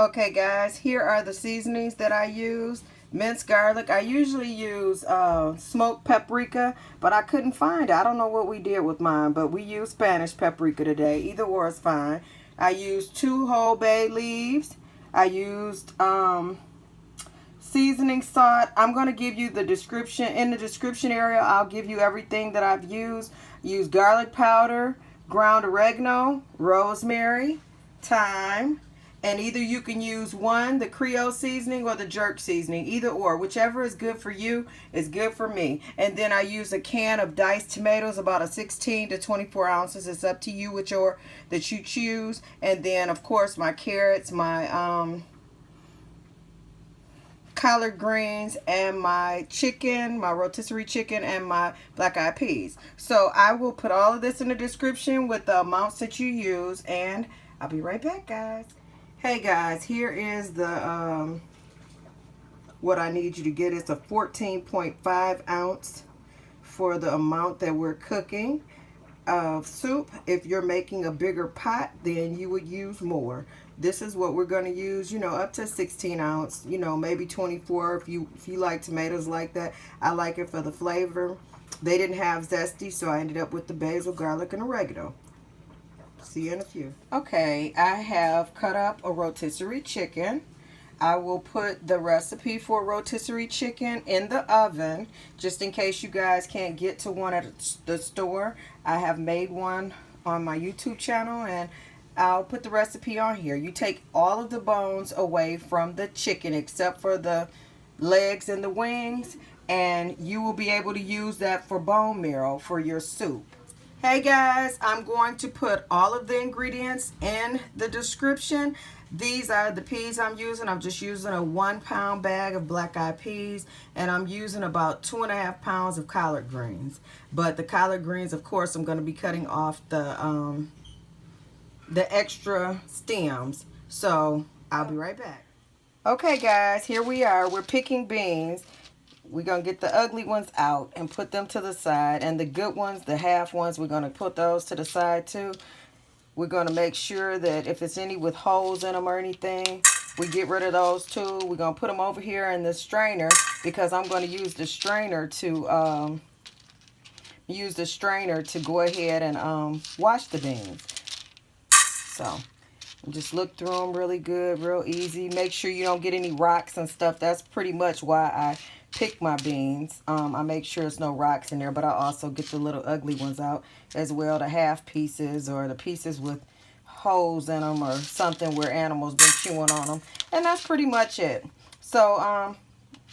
Okay guys, here are the seasonings that I use. Minced garlic. I usually use smoked paprika, but I couldn't find it. I don't know what we did with mine, but we used Spanish paprika today. Either or is fine. I used 2 whole bay leaves. I used seasoning salt. I'm going to give you the description. In the description area, I'll give you everything that I've used. Use garlic powder, ground oregano, rosemary, thyme, and either you can use the Creole seasoning or the jerk seasoning. Either or. Whichever is good for you is good for me. And then I use a can of diced tomatoes, about a 16 to 24 ounces. It's up to you that you choose. And then, of course, my carrots, my collard greens, and my chicken, my rotisserie chicken, and my black eyed peas. So I will put all of this in the description with the amounts that you use, and I'll be right back, guys. Hey guys, here is the what I need you to get. It's a 14.5 ounce for the amount that we're cooking of soup. If you're making a bigger pot, then you would use more. This is what we're going to use, up to 16 ounce, maybe 24 if you like tomatoes like that. I like it for the flavor. They didn't have zesty, so I ended up with the basil, garlic, and oregano. See you in a few. Okay, I have cut up a rotisserie chicken. I will put the recipe for rotisserie chicken in the oven just in case you guys can't get to one at the store. I have made one on my YouTube channel, and I'll put the recipe on here. You take all of the bones away from the chicken except for the legs and the wings, and you will be able to use that for bone marrow for your soup. Hey guys, I'm going to put all of the ingredients in the description. These are the peas I'm using. I'm just using a 1 pound bag of black eyed peas, and I'm using about 2.5 pounds of collard greens. But the collard greens, of course, I'm going to be cutting off the extra stems. So I'll be right back. Okay guys, here we are. We're picking beans. We're going to get the ugly ones out and put them to the side. And the good ones, the half ones, we're going to put those to the side too. We're going to make sure that if it's any with holes in them or anything, we get rid of those too. We're going to put them over here in the strainer because I'm going to use the strainer to go ahead and wash the beans. So just look through them really good, real easy. Make sure you don't get any rocks and stuff. That's pretty much why I pick my beans. I make sure there's no rocks in there, but I also get the little ugly ones out as well, the half pieces or the pieces with holes in them or something where animals been chewing on them. And that's pretty much it. So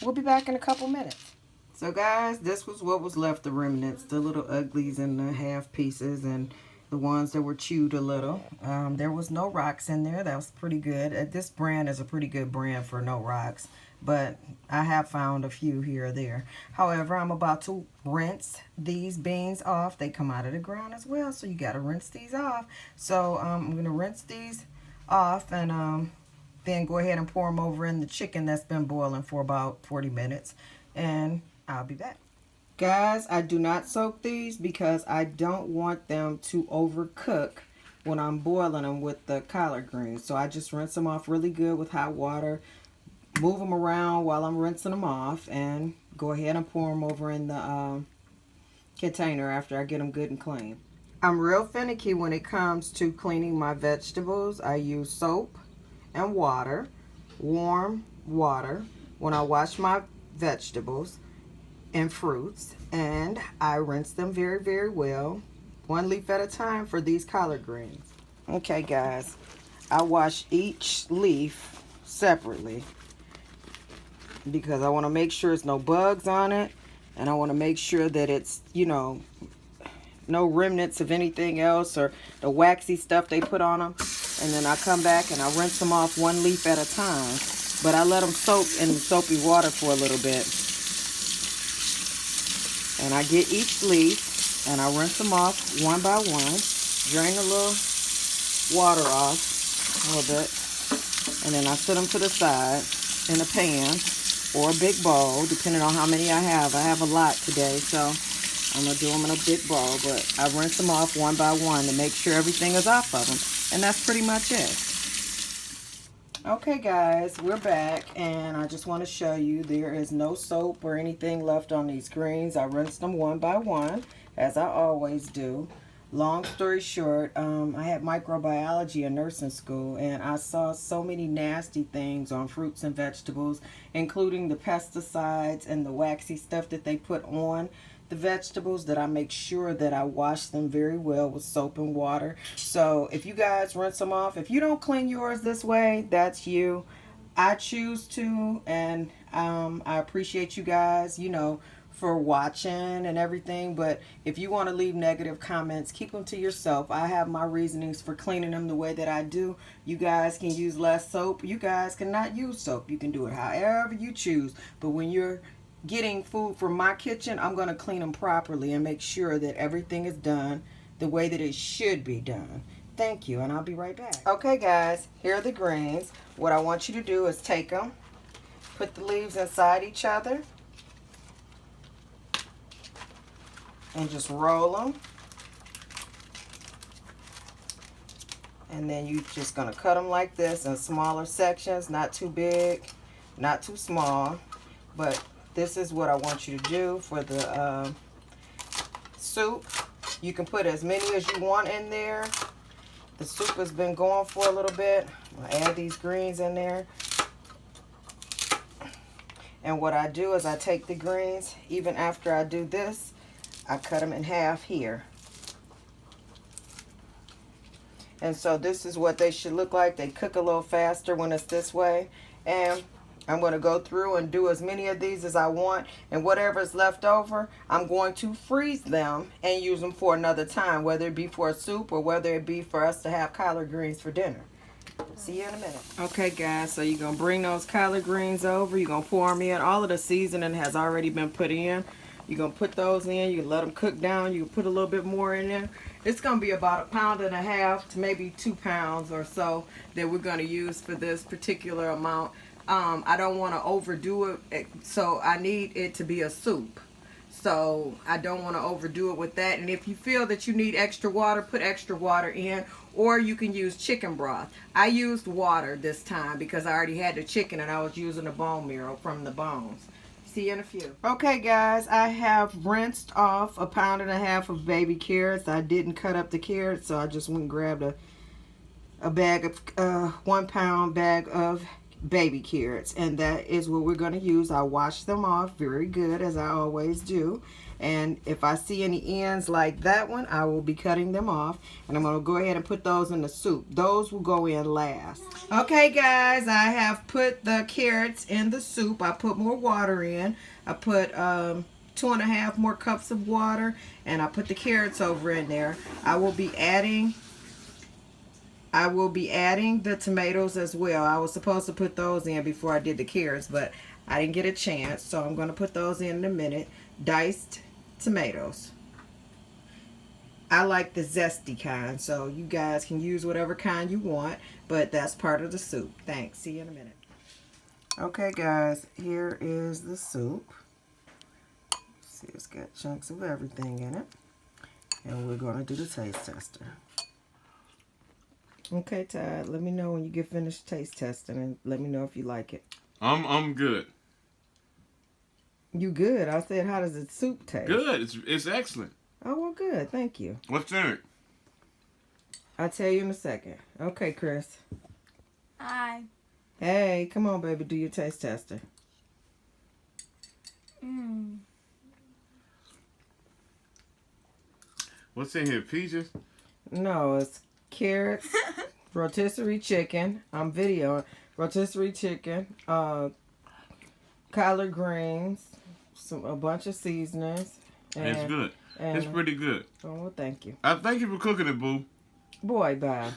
we'll be back in a couple minutes. So guys, this was what was left, the remnants, the little uglies and the half pieces and the ones that were chewed a little. There was no rocks in there. That was pretty good. This brand is a pretty good brand for no rocks, but I have found a few here or there. However, I'm about to rinse these beans off. They come out of the ground as well, so you got to rinse these off. So I'm going to rinse these off and then go ahead and pour them over in the chicken that's been boiling for about 40 minutes, and I'll be back. Guys, I do not soak these because I don't want them to overcook when I'm boiling them with the collard greens. So I just rinse them off really good with hot water, move them around while I'm rinsing them off, and go ahead and pour them over in the container after I get them good and clean. I'm real finicky when it comes to cleaning my vegetables. I use soap and water, warm water, when I wash my vegetables and fruits, and I rinse them very, very well, one leaf at a time for these collard greens. Okay guys, I wash each leaf separately because I want to make sure there's no bugs on it, and I want to make sure that it's, no remnants of anything else or the waxy stuff they put on them. And then I come back and I rinse them off one leaf at a time, but I let them soak in the soapy water for a little bit. And I get each leaf and I rinse them off one by one, drain a little water off a little bit, and then I set them to the side in a pan or a big bowl, depending on how many I have. I have a lot today, so I'm going to do them in a big bowl, but I rinse them off one by one to make sure everything is off of them, and that's pretty much it. Okay guys, we're back, and I just want to show you there is no soap or anything left on these greens. I rinsed them one by one, as I always do. Long story short, I had microbiology in nursing school, and I saw so many nasty things on fruits and vegetables, including the pesticides and the waxy stuff that they put on the vegetables, that I make sure that I wash them very well with soap and water. So if you guys rinse them off, if you don't clean yours this way, that's you. I choose to, and I appreciate you guys, you know, for watching and everything. But if you want to leave negative comments, keep them to yourself. I have my reasonings for cleaning them the way that I do. You guys can use less soap. You guys cannot use soap. You can do it however you choose. But when you're getting food from my kitchen, I'm going to clean them properly and make sure that everything is done the way that it should be done. Thank you, and I'll be right back. Okay guys, here are the greens. What I want you to do is take them, put the leaves inside each other, and just roll them. And then you're just going to cut them like this in smaller sections, not too big, not too small. But this is what I want you to do for the soup. You can put as many as you want in there. The soup has been going for a little bit. I'll add these greens in there. And what I do is I take the greens, even after I do this, I cut them in half here. And so this is what they should look like. They cook a little faster when it's this way. And I'm going to go through and do as many of these as I want, and whatever is left over, I'm going to freeze them and use them for another time, whether it be for a soup or whether it be for us to have collard greens for dinner. See you in a minute. Okay guys, so you're going to bring those collard greens over. You're going to pour them in. All of the seasoning has already been put in. You're going to put those in. You can let them cook down. You can put a little bit more in there. It's going to be about 1.5 pounds to maybe 2 pounds or so that we're going to use for this particular amount. I don't want to overdo it, so I need it to be a soup. So I don't want to overdo it with that. And if you feel that you need extra water, put extra water in, or you can use chicken broth. I used water this time because I already had the chicken and I was using the bone marrow from the bones. See you in a few. Okay guys, I have rinsed off 1.5 pounds of baby carrots. I didn't cut up the carrots, so I just went and grabbed a bag of 1 pound bag of baby carrots, and that is what we're going to use. I wash them off very good, as I always do, and if I see any ends like that one, I will be cutting them off, and I'm going to go ahead and put those in the soup. Those will go in last. Okay guys, I have put the carrots in the soup. I put more water in. I put 2.5 more cups of water, and I put the carrots over in there. I will be adding the tomatoes as well. I was supposed to put those in before I did the carrots, but I didn't get a chance, so I'm going to put those in a minute. Diced tomatoes. I like the zesty kind, so you guys can use whatever kind you want, but that's part of the soup. Thanks. See you in a minute. Okay guys, here is the soup. See, it's got chunks of everything in it, and we're going to do the taste tester. Okay, Todd, let me know when you get finished taste testing, and let me know if you like it. I'm good. You good? I said, how does the soup taste? Good. It's excellent. Oh, well, good. Thank you. What's in it? I'll tell you in a second. Okay, Chris. Hi. Hey, come on, baby. Do your taste tester. What's in here? Peaches? No, it's carrots, rotisserie chicken. I'm videoing. Rotisserie chicken, collard greens, a bunch of seasonings. And, it's good. It's pretty good. Oh, well, thank you. I thank you for cooking it, boo. Boy, bye.